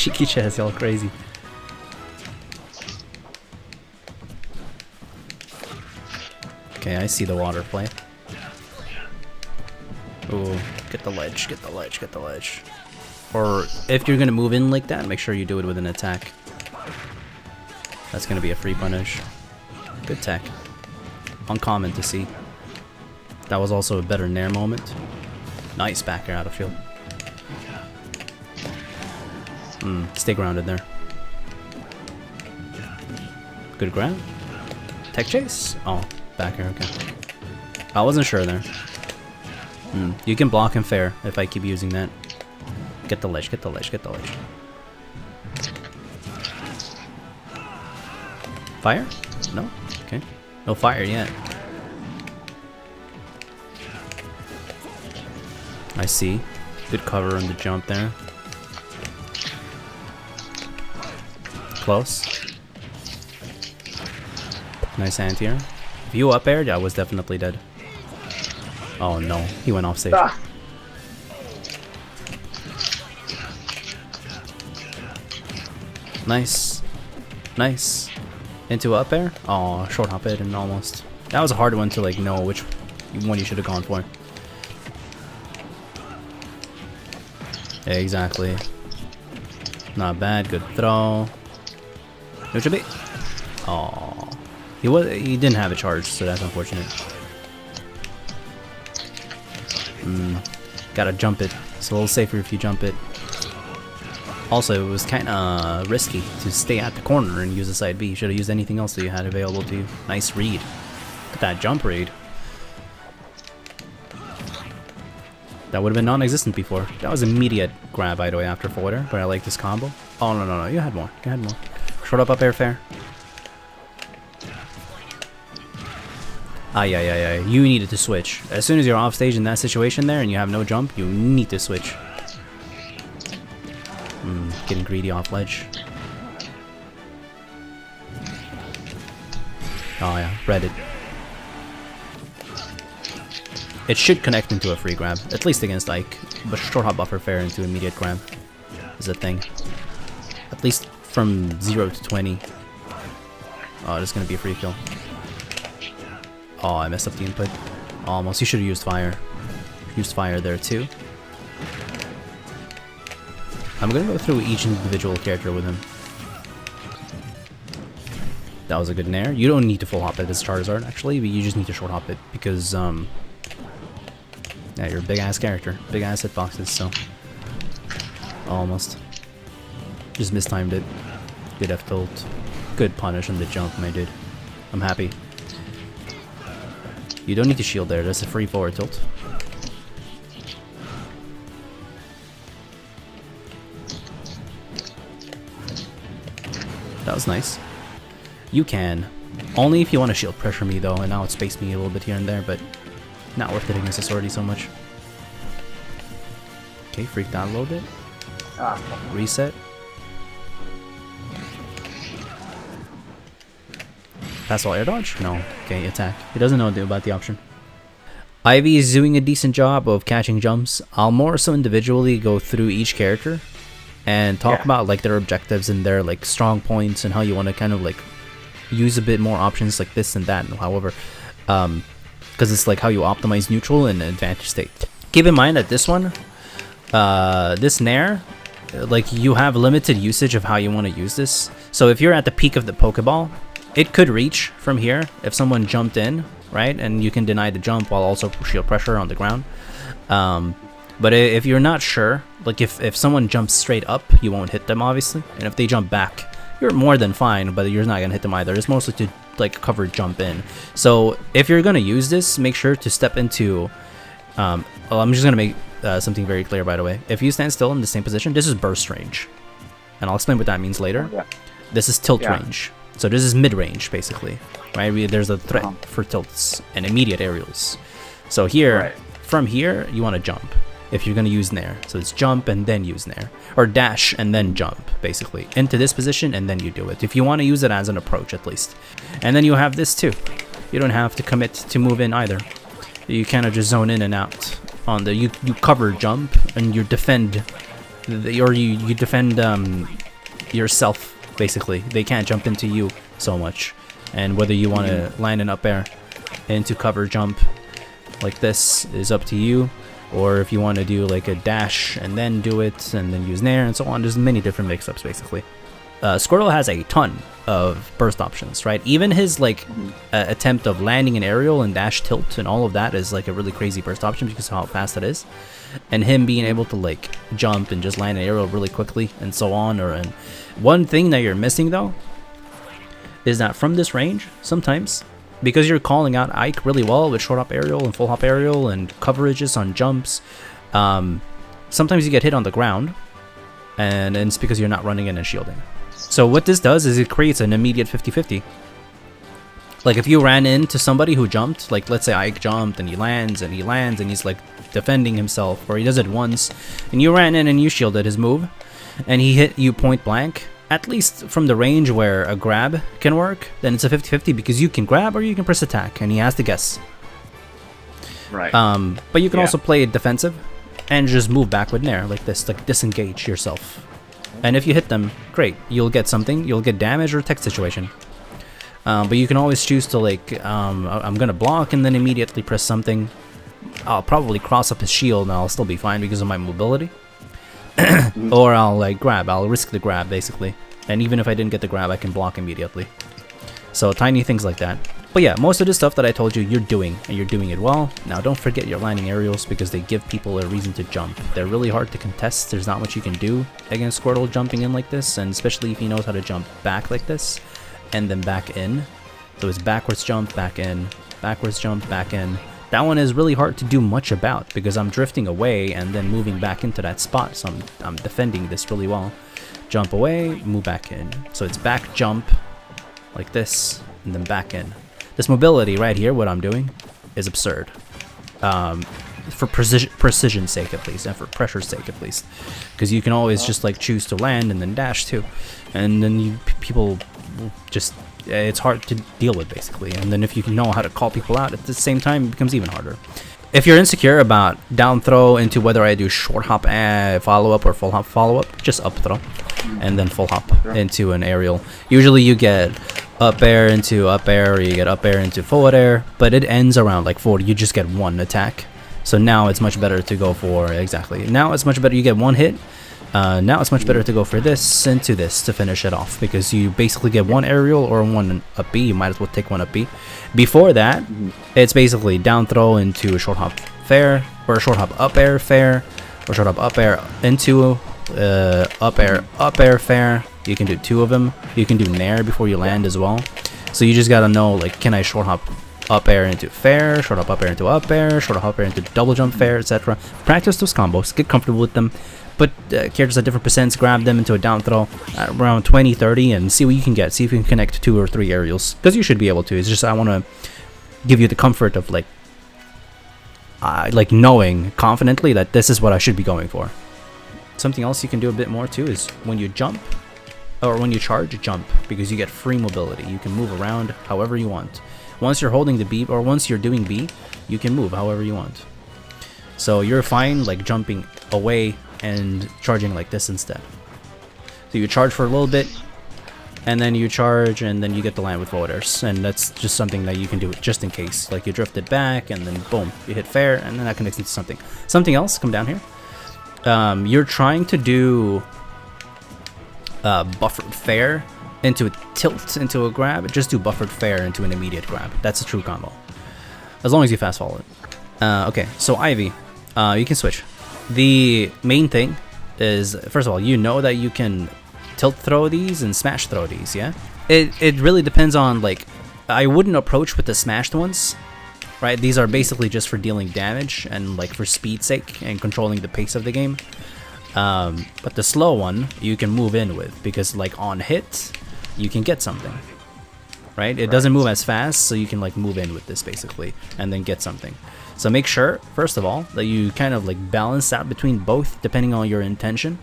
Cheeky chest, y'all crazy. Okay, I see the water play. Ooh, get the ledge, get the ledge, get the ledge. Or if you're gonna move in like that, make sure you do it with an attack. That's gonna be a free punish. Good tech. Uncommon to see. That was also a better Nair moment. Nice back air out of field. Stay grounded there. Good grab. Tech chase? Oh, back air, okay. I wasn't sure there. You can block him fair if I keep using that. Get the ledge, get the ledge, get the ledge. Fire? No? Okay. No fire yet. I see. Good cover on the jump there. Close. Nice anti-air. If you up aired, I was definitely dead. Oh no, he went off stage. Ah. Nice. Nice. Into up air? Oh, short hop it and almost. That was a hard one to like know which one you should have gone for. Yeah, exactly. Not bad, good throw. Neutral bait. Oh, he didn't have a charge, so that's unfortunate. Gotta jump it. It's a little safer if you jump it. Also, it was kind of risky to stay at the corner and use a side B. You should have used anything else that you had available to you. Nice read. Look at that jump read. That would have been non-existent before. That was immediate grab, by the way, after forwarder, but I like this combo. Oh, no, no, no. You had more. You had more. Short up air fair. Yeah. You needed to switch. As soon as you're off stage in that situation there and you have no jump, you need to switch. Getting greedy off ledge. Oh yeah, read it. It should connect into a free grab, at least against Ike. But short hop buffer fair into immediate grab is a thing. At least from 0 to 20. Oh, this is gonna be a free kill. Oh, I messed up the input. Almost. You should have used fire. Used fire there too. I'm gonna go through each individual character with him. That was a good nair. You don't need to full hop it as Charizard actually, but you just need to short hop it because yeah, you're a big ass character, big ass hitboxes. So almost just mistimed it. Good F tilt, good punish on the jump, my dude. I'm happy. You don't need to shield there. That's a free forward tilt. That was nice. You can. Only if you want to shield pressure me though, and now it spaced me a little bit here and there, but not worth it against this already so much. Okay, freaked out a little bit. Reset. Pass all air dodge? No. Okay, attack. He doesn't know about the option. Ivy is doing a decent job of catching jumps. I'll more so individually go through each character and talk about like their objectives and their like strong points and how you want to kind of like use a bit more options like this and that, however, because it's like how you optimize neutral and advantage state. Keep in mind that this one, this Nair, like you have limited usage of how you want to use this. So if you're at the peak of the Pokeball, it could reach from here if someone jumped in, right? And you can deny the jump while also shield pressure on the ground. But if you're not sure, like if someone jumps straight up, you won't hit them obviously. And if they jump back, you're more than fine, but you're not gonna hit them either. It's mostly to like cover jump in. So if you're gonna use this, make sure to step into, well, I'm just gonna make something very clear by the way. If you stand still in the same position, this is burst range. And I'll explain what that means later. This is tilt range. So this is mid-range basically, right? There's a threat for tilts and immediate aerials. So here, from here, you wanna jump. If you're going to use Nair. So it's jump and then use Nair. Or dash and then jump, basically. Into this position and then you do it. If you want to use it as an approach, at least. And then you have this too. You don't have to commit to move in either. You kind of just zone in and out. On the you cover jump and you defend or you defend yourself, basically. They can't jump into you so much. And whether you want to land an up air into cover jump like this is up to you, or if you want to do like a dash and then do it and then use nair and so on. There's many different mix-ups basically. Squirtle has a ton of burst options, right? Even his like attempt of landing an aerial and dash tilt and all of that is like a really crazy burst option because of how fast it is. And him being able to like jump and just land an aerial really quickly and so on. And one thing that you're missing though is that from this range, sometimes, because you're calling out Ike really well with short hop aerial and full hop aerial and coverages on jumps, sometimes you get hit on the ground, and it's because you're not running in and shielding. So what this does is it creates an immediate 50-50. Like if you ran into somebody who jumped, like let's say Ike jumped and he lands and he's like defending himself, or he does it once, and you ran in and you shielded his move, and he hit you point blank, at least from the range where a grab can work, then it's a 50-50 because you can grab or you can press attack, and he has to guess. Right. But you can also play it defensive and just move back with nair like this, like disengage yourself. And if you hit them, great, you'll get something, you'll get damage or tech situation. But you can always choose to like, I'm gonna block and then immediately press something. I'll probably cross up his shield and I'll still be fine because of my mobility. Or I'll like grab, I'll risk the grab basically. And even if I didn't get the grab, I can block immediately. So tiny things like that. But yeah, most of the stuff that I told you, you're doing, and you're doing it well. Now don't forget your landing aerials because they give people a reason to jump. They're really hard to contest. There's not much you can do against Squirtle jumping in like this, and especially if he knows how to jump back like this and then back in. So it's backwards jump, back in, backwards jump, back in. That one is really hard to do much about because I'm drifting away and then moving back into that spot. So I'm defending this really well. Jump away, move back in. So it's back jump like this and then back in. This mobility right here, what I'm doing, is absurd. For precision's sake at least, and for pressure's sake at least. Because you can always just like choose to land and then dash too. And then people just, it's hard to deal with basically. And then if you know how to call people out at the same time, it becomes even harder. If you're insecure about down throw into whether I do short hop follow up or full hop follow up, just up throw and then full hop into an aerial. Usually you get up air into up air, or you get up air into forward air, but it ends around like 40. You just get one attack. So now it's much better to go for, exactly. Now it's much better, you get one hit. Now it's much better to go for this into this to finish it off because you basically get one aerial or one up B. You might as well take one up B. Before that, it's basically down throw into a short hop fair, or a short hop up air fair, or short hop up air into up air fair. You can do two of them. You can do nair before you land as well. So you just gotta know, like, can I short hop up air into fair, short hop air into up air, short hop air into double jump fair, etc. Practice those combos, get comfortable with them. Put characters at different percents, grab them into a down throw at around 20-30 and see what you can get. See if you can connect 2 or 3 aerials, because you should be able to. It's just I want to give you the comfort of like knowing confidently that this is what I should be going for. Something else you can do a bit more too is when you jump, or when you charge, jump, because you get free mobility. You can move around however you want. Once you're holding the B, or once you're doing B, you can move however you want. So you're fine like jumping away and charging like this instead. So you charge for a little bit, and then you charge, and then you get the land with forward airs, and that's just something that you can do just in case. Like you drift it back, and then boom, you hit fair, and then that connects into something. Something else, come down here. You're trying to do buffered fair into a tilt into a grab. Just do buffered fair into an immediate grab. That's a true combo, as long as you fast follow it. Okay, so Ivy, you can switch. The main thing is, first of all, you know that you can tilt throw these and smash throw these, yeah? It really depends on, like, I wouldn't approach with the smashed ones, right? These are basically just for dealing damage and, like, for speed's sake and controlling the pace of the game. But the slow one, you can move in with, because, like, on hit, you can get something, right? It doesn't move as fast, so you can, like, move in with this, basically, and then get something. So make sure, first of all, that you kind of like balance out between both depending on your intention,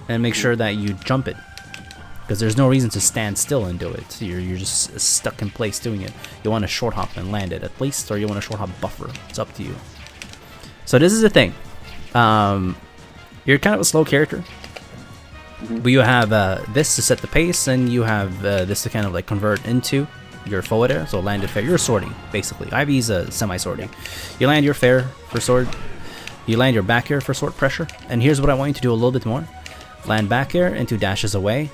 and make sure that you jump it, because there's no reason to stand still and do it. You're just stuck in place doing it. You want to short hop and land it at least, or you want to short hop buffer. It's up to you. So this is the thing. You're kind of a slow character. But you have this to set the pace, and you have this to kind of like convert into your forward air. So landed fair. You're a swordy, basically. Ivy's a semi-swordy. You land your fair for sword. You land your back air for sword pressure. And here's what I want you to do a little bit more. Land back air into dashes away.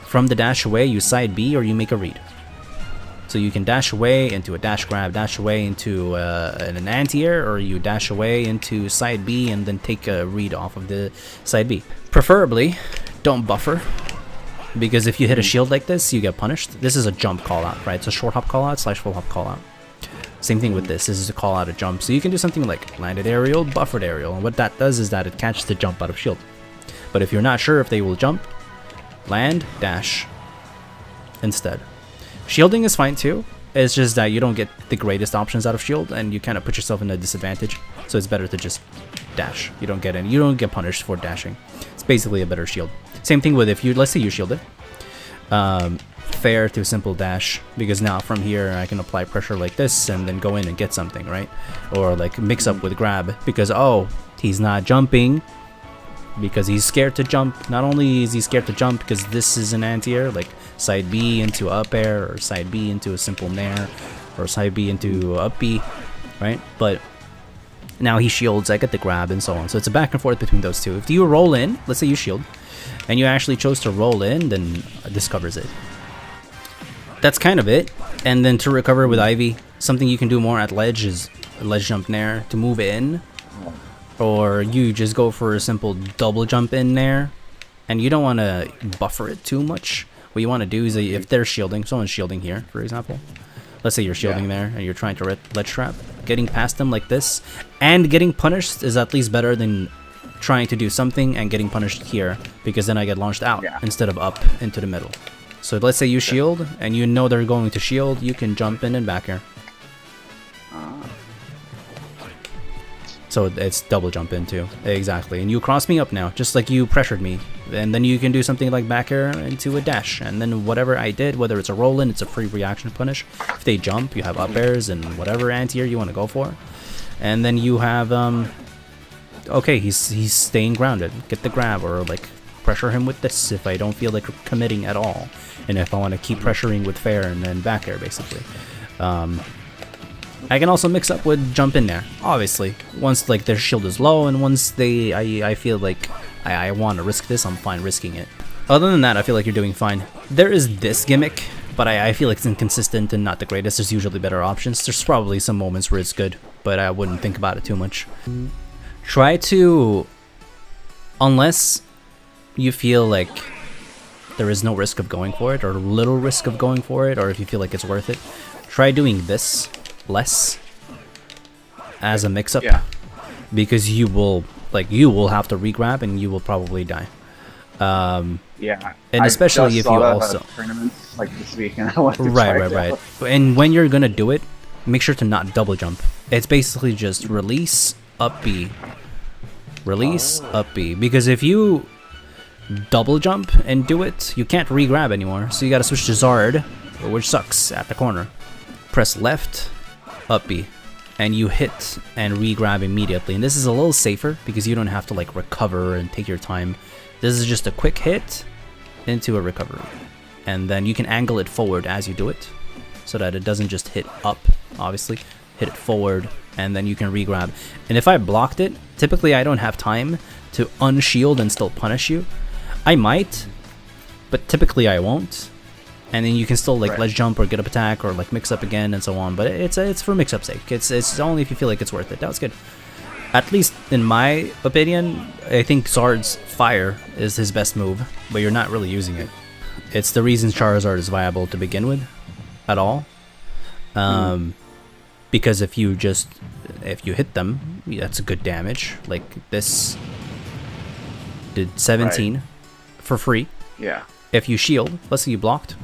From the dash away, you side B or you make a read. So you can dash away into a dash grab, dash away into an anti-air, or you dash away into side B and then take a read off of the side B. Preferably, don't buffer, because if you hit a shield like this, you get punished. This is a jump call out, right? It's a short hop call out / full hop call out. Same thing with this. This is a call out a jump. So you can do something like landed aerial, buffered aerial, and what that does is that it catches the jump out of shield. But if you're not sure if they will jump, land, dash instead. Shielding is fine too. It's just that you don't get the greatest options out of shield, and you kind of put yourself in a disadvantage. So it's better to just dash. You don't get punished for dashing. It's basically a better shield. Same thing with if you, let's say you shield it. Fair to simple dash, because now from here I can apply pressure like this and then go in and get something, right? Or like mix up with grab, because oh, he's not jumping because he's scared to jump. Not only is he scared to jump because this is an anti-air, like side B into up air, or side B into a simple nair, or side B into up B, right? But now he shields, I get the grab, and so on. So it's a back and forth between those two. If you roll in, let's say you shield, and you actually chose to roll in, then this covers it. That's kind of it. And then to recover with Ivy, something you can do more at ledge is ledge jump nair to move in, or you just go for a simple double jump in there, and you don't want to buffer it too much. What you want to do is, if they're shielding, someone's shielding here, for example. Let's say you're shielding there and you're trying to ledge trap. Getting past them like this and getting punished is at least better than trying to do something and getting punished here, because then I get launched out instead of up into the middle. So let's say you shield and you know they're going to shield, you can jump in and back air. So it's double jump in too. Exactly. And you cross me up now, just like you pressured me. And then you can do something like back air into a dash. And then whatever I did, whether it's a roll in, it's a free reaction punish. If they jump, you have up airs and whatever anti-air you want to go for. And then you have, okay, he's staying grounded. Get the grab, or like pressure him with this if I don't feel like committing at all. And if I want to keep pressuring with fair and then back air, basically. I can also mix up with jump in there, obviously. Once like their shield is low, and once I feel like I want to risk this, I'm fine risking it. Other than that, I feel like you're doing fine. There is this gimmick, but I feel like it's inconsistent and not the greatest. There's usually better options. There's probably some moments where it's good, but I wouldn't think about it too much. Try to, unless you feel like there is no risk of going for it, or little risk of going for it, or if you feel like it's worth it, try doing this less as a mix-up, because you will have to re-grab and you will probably die. And especially if you also tournaments like this week, and I want to right. And when you're gonna do it, make sure to not double jump. It's basically just release up B, release up B, because if you double jump and do it, you can't re-grab anymore. So you gotta switch to Zard, which sucks at the corner. Press left, up B, and you hit and re-grab immediately. And this is a little safer because you don't have to like recover and take your time. This is just a quick hit into a recovery, and then you can angle it forward as you do it so that it doesn't just hit up. Obviously hit it forward, and then you can re-grab. And if I blocked it, typically I don't have time to unshield and still punish you. I might, but typically I won't. And then you can still like ledge jump or get up attack or like mix up again and so on. But it's for mix up sake. It's only if you feel like it's worth it. That was good. At least in my opinion, I think Zard's fire is his best move, but you're not really using it. It's the reason Charizard is viable to begin with, at all. Because if you hit them, that's a good damage. Like this did 17 for free. Yeah. If you shield, let's say you blocked,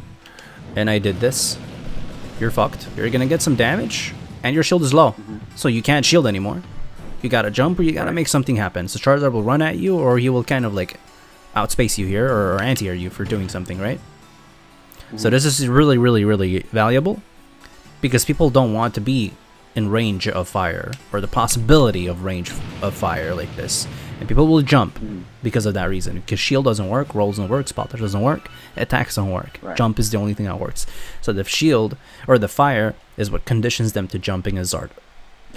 and I did this, you're fucked. You're gonna get some damage, and your shield is low, so you can't shield anymore. You gotta jump, or you gotta make something happen. So Charizard will run at you, or he will kind of like outspace you here, or anti-air you for doing something, right? So this is really, really, really valuable, because people don't want to be in range of fire, or the possibility of range of fire like this. And people will jump because of that reason. Because shield doesn't work, roll doesn't work, spot doesn't work, attacks don't work. Right. Jump is the only thing that works. So the shield or the fire is what conditions them to jumping as Zard,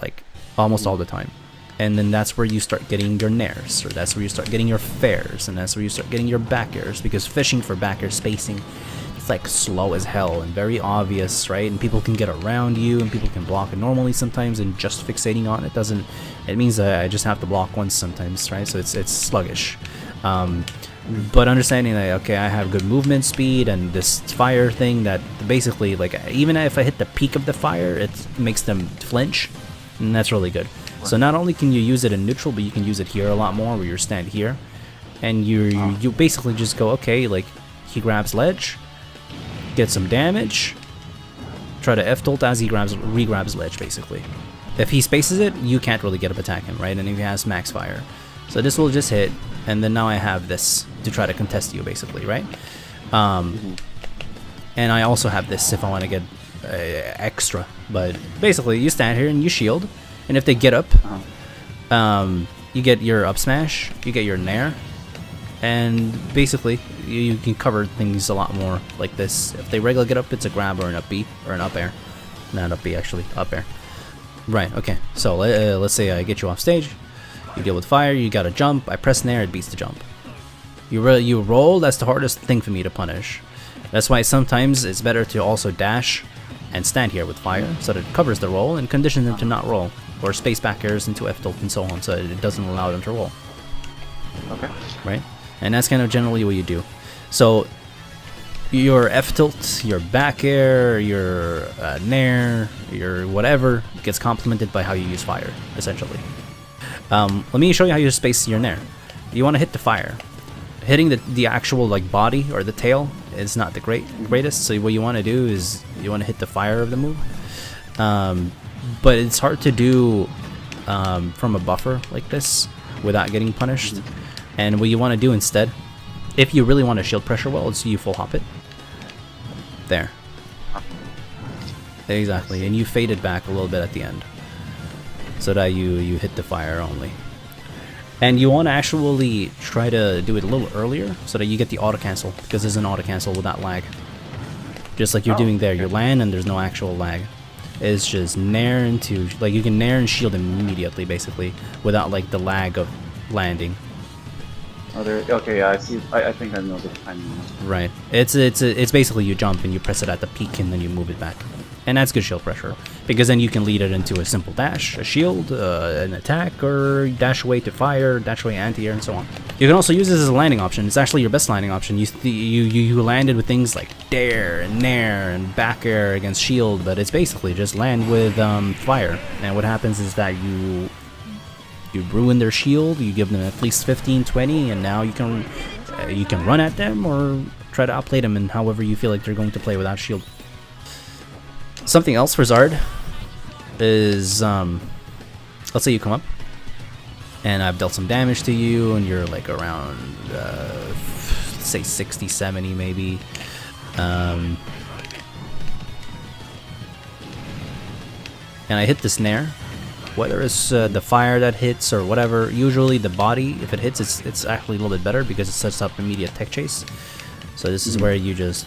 like almost all the time. And then that's where you start getting your nairs, or that's where you start getting your fairs, and that's where you start getting your back airs, because fishing for back air spacing, it's like slow as hell and very obvious, right? And people can get around you, and people can block it normally sometimes, and just fixating on it doesn't, it means that I just have to block once sometimes, right? So it's sluggish. But understanding that, okay, I have good movement speed and this fire thing that basically, like, even if I hit the peak of the fire, it makes them flinch, and that's really good. So not only can you use it in neutral, but you can use it here a lot more, where you stand here, and you basically just go, okay, like, he grabs ledge, get some damage, try to F-tilt as he re-grabs ledge, basically. If he spaces it, you can't really get up attack him, right? And if he has max fire. So this will just hit, and then now I have this to try to contest you, basically, right? And I also have this if I want to get extra. But basically, you stand here and you shield, and if they get up, you get your up smash, you get your nair, and basically you can cover things a lot more like this. If they regularly get up, it's a grab or an up B or an up air. Not up B, actually, up air. Right, okay, so let's say I get you off stage, you deal with fire, you gotta jump, I press nair, it beats the jump. You roll, that's the hardest thing for me to punish. That's why sometimes it's better to also dash and stand here with fire, so that it covers the roll and conditions them to not roll, or space back airs into F-tilt and so on, so it doesn't allow them to roll. Okay. Right? And that's kind of generally what you do. So your F-tilt, your back air, your nair, your whatever gets complemented by how you use fire, essentially. Let me show you how you space your nair. You want to hit the fire. Hitting the actual like body or the tail is not the greatest, so what you want to do is you want to hit the fire of the move. But it's hard to do from a buffer like this without getting punished. And what you want to do instead, if you really want to shield pressure well, is you full hop it. There. Exactly, and you fade it back a little bit at the end, so that you hit the fire only. And you want to actually try to do it a little earlier, so that you get the auto cancel, because there's an auto cancel without lag. Just like you're doing there, you land and there's no actual lag. It's just nair into, like, you can nair and shield immediately, basically, without like the lag of landing. Oh, there. Okay, yeah, I see. I think I know the timing now. Right. It's basically you jump and you press it at the peak and then you move it back, and that's good shield pressure, because then you can lead it into a simple dash, a shield, an attack, or dash away to fire, dash away anti-air, and so on. You can also use this as a landing option. It's actually your best landing option. You landed with things like dare and nair and back air against shield, but it's basically just land with fire. And what happens is that you ruin their shield, you give them at least 15, 20, and now you can run at them or try to outplay them in however you feel like they're going to play without shield. Something else for Zard is, let's say you come up and I've dealt some damage to you and you're like around, let's say 60, 70 maybe. And I hit this nair. Whether it's the fire that hits or whatever, usually the body, if it hits, it's actually a little bit better because it sets up immediate tech chase. So this is where you just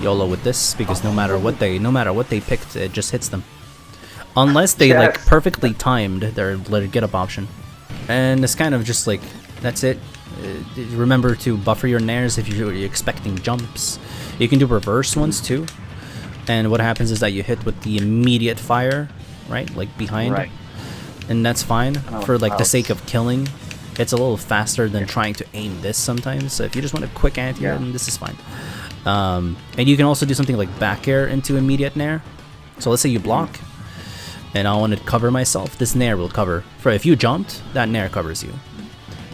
YOLO with this, because no matter what they picked, it just hits them, unless they like perfectly timed their let it get up option. And it's kind of just like that's it. Remember to buffer your nairs if you're expecting jumps. You can do reverse ones too, and what happens is that you hit with the immediate fire, right, like behind. Right. And that's fine for like the sake of killing. It's a little faster than trying to aim this sometimes. So if you just want a quick anti-air, then this is fine. And you can also do something like back air into immediate nair. So let's say you block, and I want to cover myself. This nair will cover. For if you jumped, that nair covers you.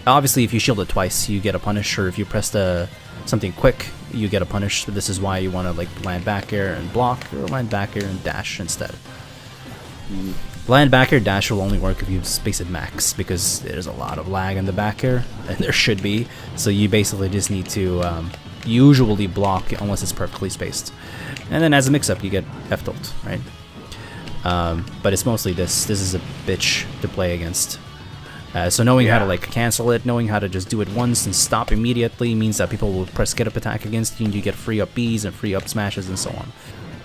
Obviously, if you shield it twice, you get a punish. Or if you press something quick, you get a punish. This is why you want to like land back air and block, or land back air and dash instead. Land back air dash will only work if you space it max, because there's a lot of lag in the back air, and there should be. So you basically just need to usually block unless it's perfectly spaced. And then as a mix-up, you get F-tilt, right? But it's mostly this. This is a bitch to play against. So knowing how to like cancel it, knowing how to just do it once and stop immediately means that people will press get up attack against you and you get free up Bs and free up smashes and so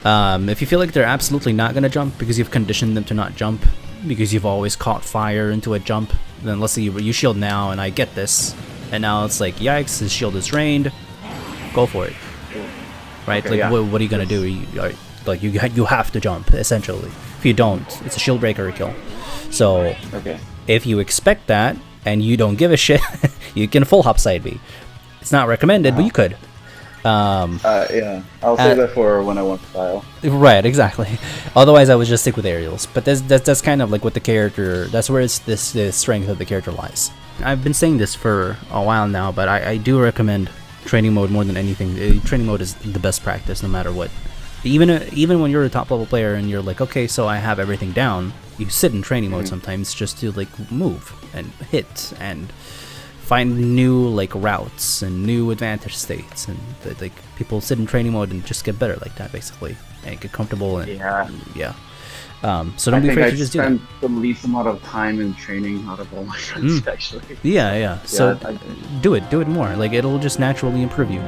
on. If you feel like they're absolutely not going to jump because you've conditioned them to not jump, because you've always caught fire into a jump, then let's say you shield now and I get this, and now it's like, yikes, his shield is drained, go for it. Right? Okay, like, what are you going to do? You have to jump, essentially. If you don't, it's a shield breaker kill. So, if you expect that, and you don't give a shit, you can full hop side B. It's not recommended, but you could. Yeah, I'll save that for when I want style. Right, exactly. Otherwise, I would just stick with aerials. But that's kind of like what the character. That's where the strength of the character lies. I've been saying this for a while now, but I do recommend training mode more than anything. Training mode is the best practice, no matter what. Even when you're a top level player and you're like, okay, so I have everything down, you sit in training mode sometimes just to like move and hit and find new like routes and new advantage states, and like people sit in training mode and just get better like that basically and get comfortable and so don't be afraid to just do it. I spend the least amount of time in training out of all my friends actually. So do it more, like it'll just naturally improve you.